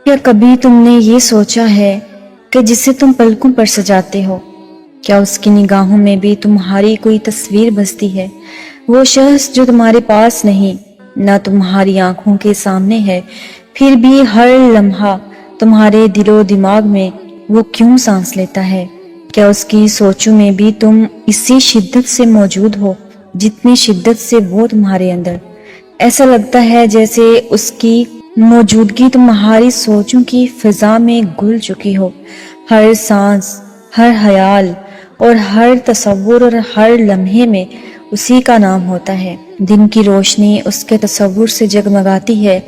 کیا کبھی تم نے یہ سوچا ہے کہ جسے تم پلکوں پر سجاتے ہو، کیا اس کی نگاہوں میں بھی تمہاری کوئی تصویر بستی ہے؟ وہ شخص جو تمہارے پاس نہیں، نہ تمہاری آنکھوں کے سامنے ہے، پھر بھی ہر لمحہ تمہارے دل و دماغ میں وہ کیوں سانس لیتا ہے؟ کیا اس کی سوچوں میں بھی تم اسی شدت سے موجود ہو جتنی شدت سے وہ تمہارے اندر؟ ایسا لگتا ہے جیسے اس کی موجودگی تمہاری سوچوں کی فضا میں گھل چکی ہو۔ ہر سانس، ہر خیال اور ہر تصور اور ہر لمحے میں اسی کا نام ہوتا ہے۔ دن کی روشنی اس کے تصور سے جگمگاتی ہے،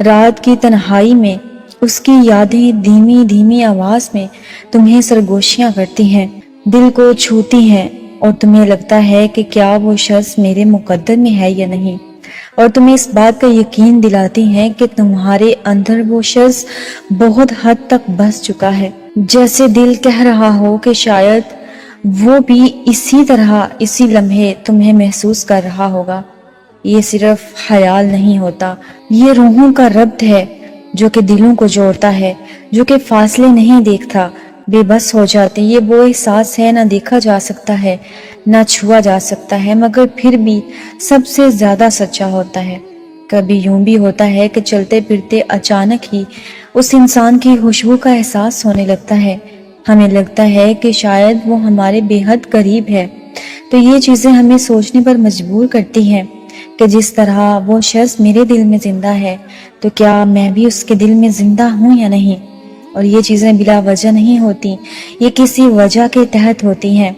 رات کی تنہائی میں اس کی یادیں دھیمی دھیمی آواز میں تمہیں سرگوشیاں کرتی ہیں، دل کو چھوتی ہیں، اور تمہیں لگتا ہے کہ کیا وہ شخص میرے مقدر میں ہے یا نہیں، اور تمہیں اس بات کا یقین دلاتی ہیں کہ تمہارے اندر وہ شخص بہت حد تک بس چکا ہے، جیسے دل کہہ رہا ہو کہ شاید وہ بھی اسی طرح اسی لمحے تمہیں محسوس کر رہا ہوگا۔ یہ صرف خیال نہیں ہوتا، یہ روحوں کا ربط ہے جو کہ دلوں کو جوڑتا ہے، جو کہ فاصلے نہیں دیکھتا، بے بس ہو جاتے۔ یہ وہ احساس ہے، نہ دیکھا جا سکتا ہے، نہ چھوا جا سکتا ہے، مگر پھر بھی سب سے زیادہ سچا ہوتا ہے۔ کبھی یوں بھی ہوتا ہے کہ چلتے پھرتے اچانک ہی اس انسان کی خوشبو کا احساس ہونے لگتا ہے، ہمیں لگتا ہے کہ شاید وہ ہمارے بے حد قریب ہے۔ تو یہ چیزیں ہمیں سوچنے پر مجبور کرتی ہیں کہ جس طرح وہ شخص میرے دل میں زندہ ہے، تو کیا میں بھی اس کے دل میں زندہ ہوں یا نہیں؟ اور یہ چیزیں بلا وجہ نہیں ہوتی، یہ کسی وجہ کے تحت ہوتی ہیں،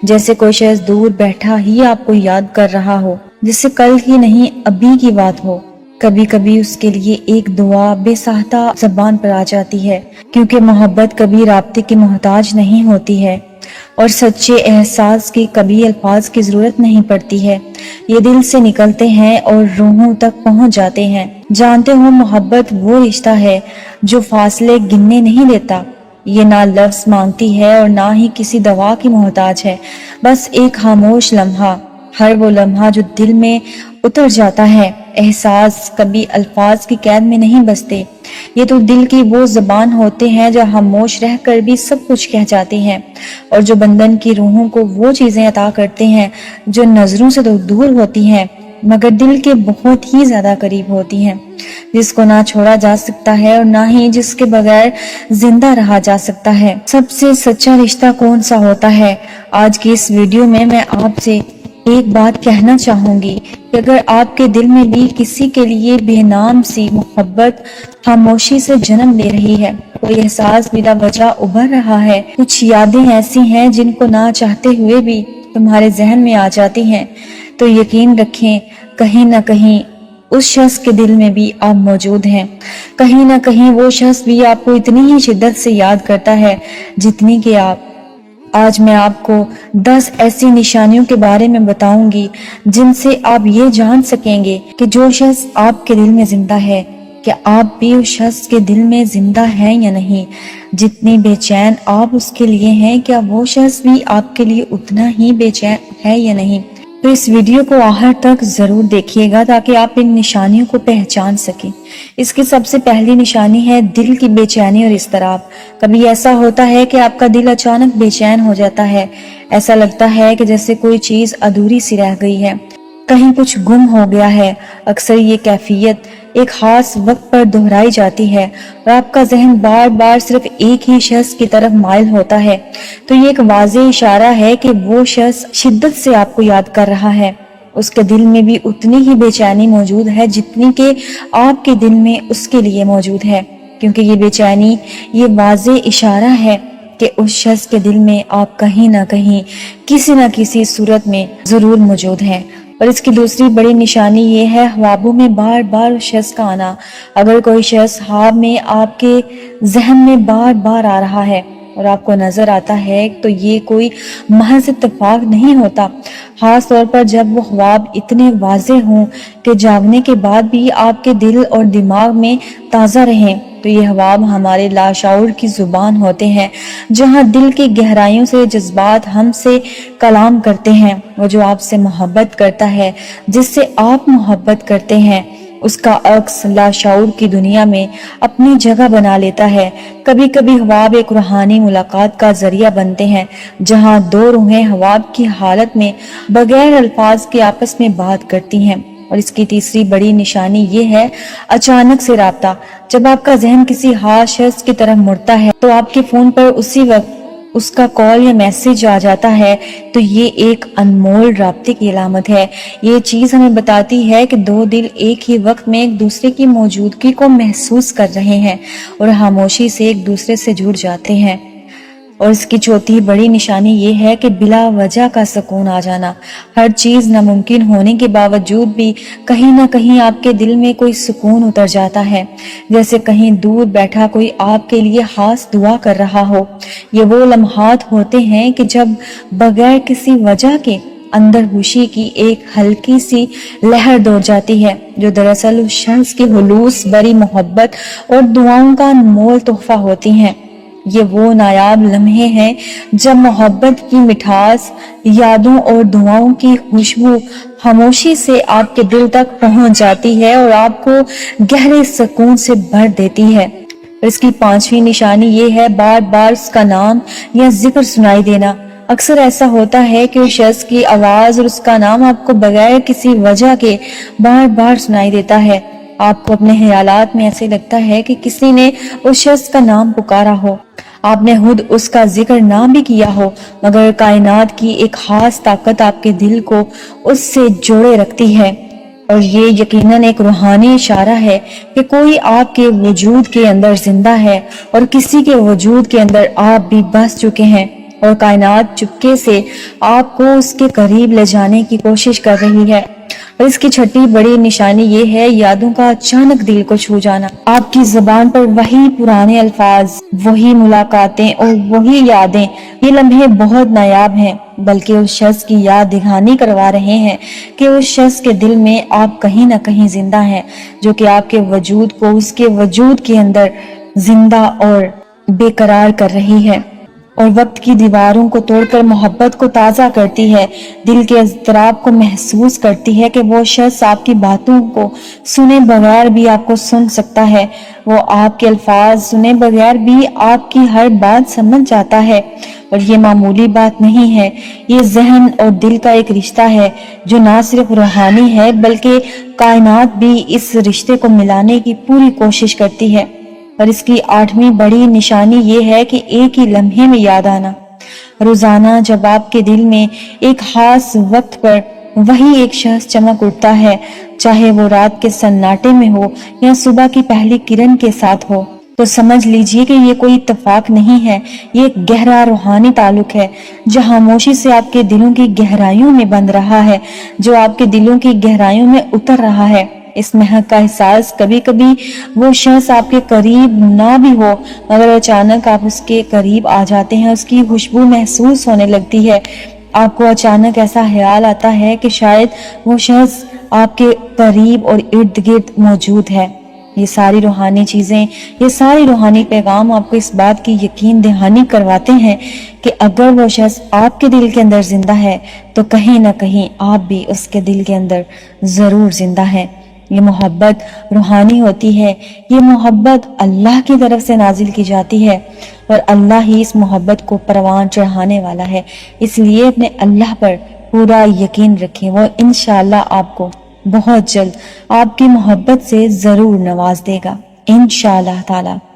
جیسے کوئی شخص دور بیٹھا ہی آپ کو یاد کر رہا ہو، جسے کل ہی نہیں ابھی کی بات ہو۔ کبھی کبھی اس کے لیے ایک دعا بے ساختہ زبان پر آ جاتی ہے، کیونکہ محبت کبھی رابطے کی محتاج نہیں ہوتی ہے، اور سچے احساس کی کبھی الفاظ کی ضرورت نہیں پڑتی ہے۔ یہ دل سے نکلتے ہیں اور روحوں تک پہنچ جاتے ہیں۔ جانتے ہو، محبت وہ رشتہ ہے جو فاصلے گننے نہیں دیتا، یہ نہ لفظ مانگتی ہے اور نہ ہی کسی دوا کی محتاج ہے، بس ایک خاموش لمحہ، ہر وہ لمحہ جو دل میں اتر جاتا ہے۔ احساس کبھی الفاظ کی قید میں نہیں بستے، یہ تو دل کی وہ زبان ہوتے ہیں جو خاموش رہ کر بھی سب کچھ کہہ جاتے ہیں، اور جو بندن کی روحوں کو وہ چیزیں عطا کرتے ہیں جو نظروں سے تو دور ہوتی ہیں مگر دل کے بہت ہی زیادہ قریب ہوتی ہیں، جس کو نہ چھوڑا جا سکتا ہے اور نہ ہی جس کے بغیر زندہ رہا جا سکتا ہے۔ سب سے سچا رشتہ کون سا ہوتا ہے؟ آج کی اس ویڈیو میں آپ سے ایک بات کہنا چاہوں گی کہ اگر آپ کے دل میں بھی کسی کے لیے بے نام سی محبت خاموشی سے جنم لے رہی ہے، کوئی احساس بلا وجہ ابھر رہا ہے، کچھ یادیں ایسی ہیں جن کو نہ چاہتے ہوئے بھی تمہارے ذہن میں آ جاتی ہیں، تو یقین رکھیں کہیں نہ کہیں اس شخص کے دل میں بھی آپ موجود ہیں، کہیں نہ کہیں وہ شخص بھی آپ کو اتنی ہی شدت سے یاد کرتا ہے جتنی کہ آپ۔ آج میں آپ کو 10 ایسی نشانیوں کے بارے میں بتاؤں گی جن سے آپ یہ جان سکیں گے کہ جو شخص آپ کے دل میں زندہ ہے، کیا آپ بھی اس شخص کے دل میں زندہ ہیں یا نہیں؟ جتنی بے چین آپ اس کے لیے ہیں، کیا وہ شخص بھی آپ کے لیے اتنا ہی بے چین ہے یا نہیں؟ تو اس ویڈیو کو آخر تک ضرور دیکھیے گا تاکہ آپ ان نشانیوں کو پہچان سکیں۔ اس کی سب سے پہلی نشانی ہے دل کی بے چینی اور اضطراب۔ کبھی ایسا ہوتا ہے کہ آپ کا دل اچانک بے چین ہو جاتا ہے، ایسا لگتا ہے کہ جیسے کوئی چیز ادھوری سی رہ گئی ہے، کہیں کچھ گم ہو گیا ہے۔ اکثر یہ کیفیت ایک خاص وقت پر دہرائی جاتی ہے اور آپ کا ذہن بار بار صرف ایک ہی شخص کی طرف مائل ہوتا ہے، تو یہ ایک واضح اشارہ ہے کہ وہ شخص شدت سے آپ کو یاد کر رہا ہے۔ اس کے دل میں بھی اتنی ہی بے چینی موجود ہے جتنی کہ آپ کے دل میں اس کے لیے موجود ہے، کیونکہ یہ بے چینی یہ واضح اشارہ ہے کہ اس شخص کے دل میں آپ کہیں نہ کہیں کسی نہ کسی صورت میں ضرور موجود ہیں۔ اور اس کی دوسری بڑی نشانی یہ ہے خوابوں میں بار بار اس شخص کا آنا۔ اگر کوئی شخص خواب میں آپ کے ذہن میں بار بار آ رہا ہے اور آپ کو نظر آتا ہے تو یہ کوئی محض اتفاق نہیں ہوتا، خاص طور پر جب وہ خواب اتنے واضح ہوں کہ جاگنے کے بعد بھی آپ کے دل اور دماغ میں تازہ رہیں، تو یہ خواب ہمارے لاشعور کی زبان ہوتے ہیں، جہاں دل کی گہرائیوں سے جذبات ہم سے کلام کرتے ہیں۔ وہ جو آپ سے محبت کرتا ہے، جس سے آپ محبت کرتے ہیں، اس کا عکس لاشعور کی دنیا میں اپنی جگہ بنا لیتا ہے۔ کبھی کبھی خواب ایک روحانی ملاقات کا ذریعہ بنتے ہیں، جہاں دو روحیں خواب کی حالت میں بغیر الفاظ کے آپس میں بات کرتی ہیں۔ اور اس کی تیسری بڑی نشانی یہ ہے اچانک سے رابطہ۔ جب آپ کا ذہن کسی خاص شخص کی طرف مڑتا ہے تو آپ کے فون پر اسی وقت اس کا کال یا میسج آ جاتا ہے، تو یہ ایک انمول رابطے کی علامت ہے۔ یہ چیز ہمیں بتاتی ہے کہ دو دل ایک ہی وقت میں ایک دوسرے کی موجودگی کو محسوس کر رہے ہیں اور خاموشی سے ایک دوسرے سے جڑ جاتے ہیں۔ اور اس کی چوتھی بڑی نشانی یہ ہے کہ بلا وجہ کا سکون آ جانا۔ ہر چیز ناممکن ہونے کے باوجود بھی کہیں نہ کہیں آپ کے دل میں کوئی سکون اتر جاتا ہے، جیسے کہیں دور بیٹھا کوئی آپ کے لیے خاص دعا کر رہا ہو۔ یہ وہ لمحات ہوتے ہیں کہ جب بغیر کسی وجہ کے اندر خوشی کی ایک ہلکی سی لہر دوڑ جاتی ہے، جو دراصل اس شخص کی خلوص بری محبت اور دعاؤں کا انمول تحفہ ہوتی ہیں۔ یہ وہ نایاب لمحے ہیں جب محبت کی مٹھاس، یادوں اور دعاؤں کی خوشبو خاموشی سے آپ کے دل تک پہنچ جاتی ہے اور آپ کو گہرے سکون سے بھر دیتی ہے۔ اس کی پانچویں نشانی یہ ہے بار بار اس کا نام یا ذکر سنائی دینا۔ اکثر ایسا ہوتا ہے کہ اس شخص کی آواز اور اس کا نام آپ کو بغیر کسی وجہ کے بار بار سنائی دیتا ہے۔ آپ کو اپنے خیالات میں ایسے لگتا ہے کہ کسی نے اس شخص کا نام پکارا ہو۔ آپ نے خود اس کا ذکر نہ بھی کیا ہو، مگر کائنات کی ایک خاص طاقت آپ کے دل کو اس سے جوڑے رکھتی ہے۔ اور یہ یقیناً ایک روحانی اشارہ ہے کہ کوئی آپ کے وجود کے اندر زندہ ہے اور کسی کے وجود کے اندر آپ بھی بس چکے ہیں، اور کائنات چپکے سے آپ کو اس کے قریب لے جانے کی کوشش کر رہی ہے۔ اور اس کی چھٹی بڑی نشانی یہ ہے یادوں کا اچانک دل کو چھو جانا۔ آپ کی زبان پر وہی پرانے الفاظ، وہی ملاقاتیں اور وہی یادیں۔ یہ لمحے بہت نایاب ہیں، بلکہ اس شخص کی یاد دہانی کروا رہے ہیں کہ اس شخص کے دل میں آپ کہیں نہ کہیں زندہ ہیں، جو کہ آپ کے وجود کو اس کے وجود کے اندر زندہ اور بے قرار کر رہی ہے، اور وقت کی دیواروں کو توڑ کر محبت کو تازہ کرتی ہے، دل کے اضطراب کو محسوس کرتی ہے کہ وہ شخص آپ کی باتوں کو سنے بغیر بھی آپ کو سن سکتا ہے، وہ آپ کے الفاظ سنے بغیر بھی آپ کی ہر بات سمجھ جاتا ہے۔ اور یہ معمولی بات نہیں ہے، یہ ذہن اور دل کا ایک رشتہ ہے جو نہ صرف روحانی ہے بلکہ کائنات بھی اس رشتے کو ملانے کی پوری کوشش کرتی ہے۔ اور اس کی آٹھویں بڑی نشانی یہ ہے کہ ایک ہی لمحے میں یاد آنا۔ روزانہ جب آپ کے دل میں ایک خاص وقت پر وہی ایک شخص چمک اٹھتا ہے، چاہے وہ رات کے سناٹے میں ہو یا صبح کی پہلی کرن کے ساتھ ہو، تو سمجھ لیجئے کہ یہ کوئی اتفاق نہیں ہے، یہ ایک گہرا روحانی تعلق ہے جو خاموشی سے آپ کے دلوں کی گہرائیوں میں بند رہا ہے، جو آپ کے دلوں کی گہرائیوں میں اتر رہا ہے۔ اس مہک کا احساس کبھی کبھی وہ شخص آپ کے قریب نہ بھی ہو، مگر اچانک آپ اس کے قریب آ جاتے ہیں، اس کی خوشبو محسوس ہونے لگتی ہے۔ آپ کو اچانک ایسا خیال آتا ہے کہ شاید وہ شخص آپ کے قریب اور ارد گرد موجود ہے۔ یہ ساری روحانی چیزیں، یہ ساری روحانی پیغام آپ کو اس بات کی یقین دہانی کرواتے ہیں کہ اگر وہ شخص آپ کے دل کے اندر زندہ ہے تو کہیں نہ کہیں آپ بھی اس کے دل کے اندر ضرور زندہ ہیں۔ یہ محبت روحانی ہوتی ہے، یہ محبت اللہ کی طرف سے نازل کی جاتی ہے، اور اللہ ہی اس محبت کو پروان چڑھانے والا ہے۔ اس لیے اپنے اللہ پر پورا یقین رکھیں، وہ انشاءاللہ آپ کو بہت جلد آپ کی محبت سے ضرور نواز دے گا، انشاءاللہ تعالی۔